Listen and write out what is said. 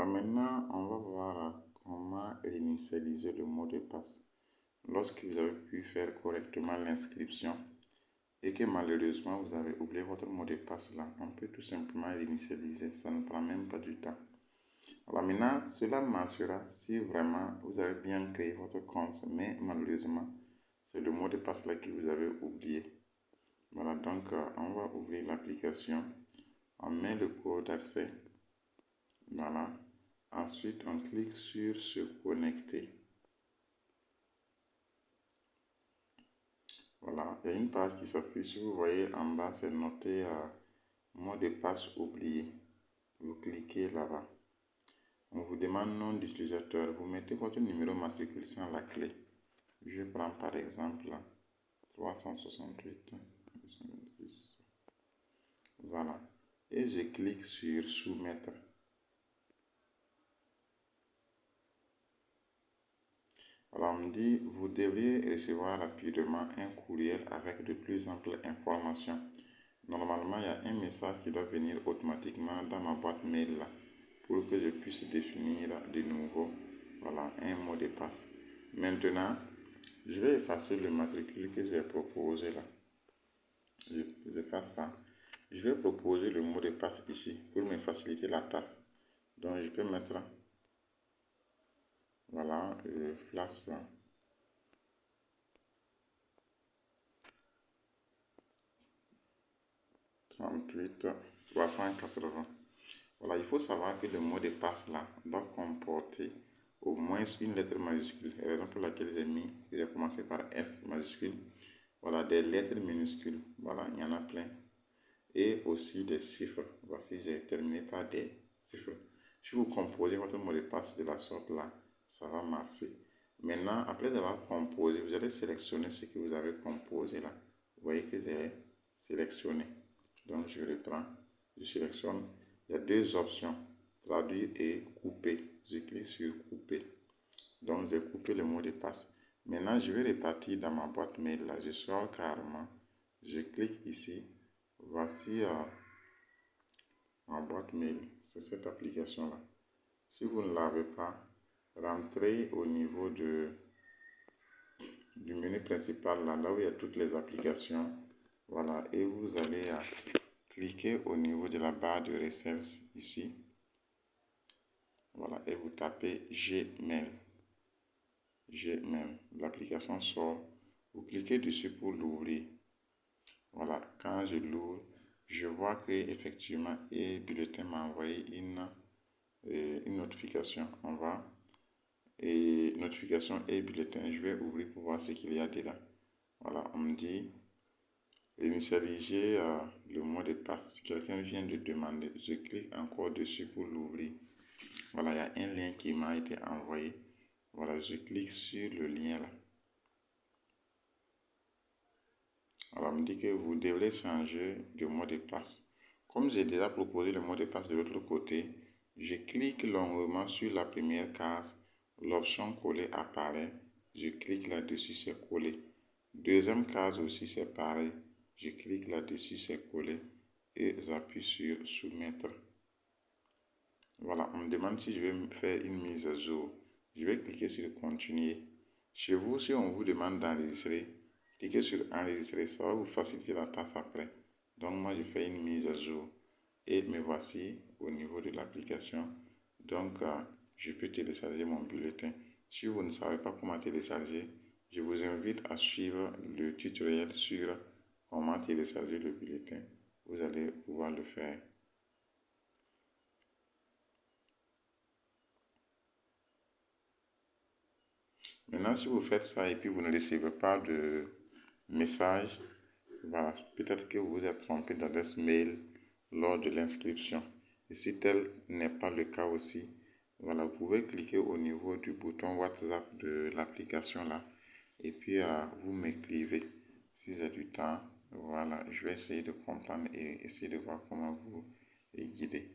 Voilà, maintenant, on va voir comment initialiser le mot de passe. Lorsque vous avez pu faire correctement l'inscription et que malheureusement vous avez oublié votre mot de passe là, on peut tout simplement l'initialiser. Ça ne prend même pas du temps. Alors maintenant, cela marchera si vraiment vous avez bien créé votre compte, mais malheureusement, c'est le mot de passe là que vous avez oublié. Voilà, donc on va ouvrir l'application, on met le code d'accès, voilà. Ensuite, on clique sur se connecter. Voilà, il y a une page qui s'affiche. Si vous voyez en bas, c'est noté mot de passe oublié. Vous cliquez là-bas. On vous demande nom d'utilisateur. Vous mettez votre numéro matricule sans la clé. Je prends par exemple 368. Voilà. Et je clique sur soumettre. Alors, on me dit, vous devriez recevoir rapidement un courriel avec de plus amples informations. Normalement, il y a un message qui doit venir automatiquement dans ma boîte mail là, pour que je puisse définir de nouveau, voilà, un mot de passe. Maintenant, je vais effacer le matricule que j'ai proposé là. J'efface ça. Je vais proposer le mot de passe ici pour me faciliter la tâche. Donc, je peux mettre, voilà, flash 38 380. Voilà, il faut savoir que le mot de passe là doit comporter au moins une lettre majuscule, raison pour laquelle j'ai commencé par F majuscule. Voilà, des lettres minuscules, voilà, il y en a plein. Et aussi des chiffres. Voici, j'ai terminé par des chiffres. Si vous composez votre mot de passe de la sorte là, ça va marcher. Maintenant, après avoir composé, vous allez sélectionner ce que vous avez composé là. Vous voyez que j'ai sélectionné. Donc, je reprends, je sélectionne. Il y a deux options, traduire et couper. Je clique sur couper. Donc, j'ai coupé le mot de passe. Maintenant, je vais repartir dans ma boîte mail là. Je sors carrément. Je clique ici. Voici ma boîte mail. C'est cette application là. Si vous ne l'avez pas, rentrez au niveau du menu principal là, où il y a toutes les applications. Voilà, et vous allez cliquer au niveau de la barre de recherche ici. Voilà, et vous tapez Gmail. Gmail, l'application sort. Vous cliquez dessus pour l'ouvrir. Voilà, quand je l'ouvre, je vois que effectivement e-bulletin m'a envoyé une notification. On va et notification e-bulletin. Je vais ouvrir pour voir ce qu'il y a dedans. Voilà, on me dit initialiser le mot de passe. Quelqu'un vient de demander. Je clique encore dessus pour l'ouvrir. Voilà, il y a un lien qui m'a été envoyé. Voilà, je clique sur le lien là. Alors, on me dit que vous devrez changer de mot de passe. Comme j'ai déjà proposé le mot de passe de l'autre côté, je clique longuement sur la première case. L'option coller apparaît. Je clique là-dessus, c'est collé. Deuxième case aussi, c'est pareil. Je clique là-dessus, c'est collé. Et j'appuie sur soumettre. Voilà, on me demande si je vais faire une mise à jour. Je vais cliquer sur continuer. Chez vous, si on vous demande d'enregistrer, cliquez sur enregistrer, ça va vous faciliter la tâche après. Donc moi, je fais une mise à jour. Et me voici au niveau de l'application. Donc, je peux télécharger mon bulletin. Si vous ne savez pas comment télécharger, je vous invite à suivre le tutoriel sur comment télécharger le bulletin. Vous allez pouvoir le faire. Maintenant, si vous faites ça et puis vous ne recevez pas de message, voilà, peut-être que vous vous êtes trompé d'adresse mail lors de l'inscription. Et si tel n'est pas le cas aussi, voilà, vous pouvez cliquer au niveau du bouton WhatsApp de l'application là et puis vous m'écrivez si j'ai du temps. Voilà, je vais essayer de comprendre et essayer de voir comment vous guider.